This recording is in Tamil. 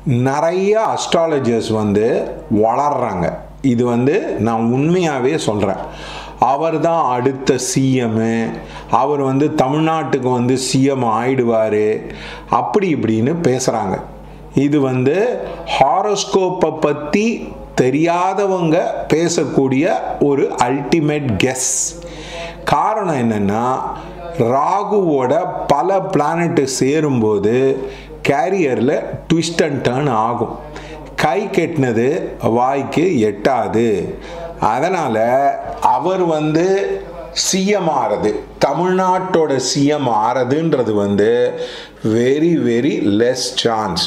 நிறைய அஸ்ட்ராலஜர்ஸ் வந்து வளர்றாங்க. இது வந்து நான் உண்மையாகவே சொல்கிறேன். அவர் தான் அடுத்த சிஎம்மு, அவர் வந்து தமிழ்நாட்டுக்கு வந்து சிஎம் ஆயிடுவார், அப்படி இப்படின்னு பேசுகிறாங்க. இது வந்து ஹாரோஸ்கோப்பை பற்றி தெரியாதவங்க பேசக்கூடிய ஒரு அல்டிமேட் கெஸ். காரணம் என்னென்னா, ராகுவோட பல பிளானட்டு சேரும்போது கேரியரில் ட்விஸ்ட் அண்ட் டர்ன் ஆகும். கை கெட்டினது வாய்க்கு எட்டாது. அதனால் அவர் வந்து சிஎம் ஆறது, தமிழ்நாட்டோட சிஎம் ஆறதுன்றது வந்து வெரி வெரி லெஸ் சான்ஸ்.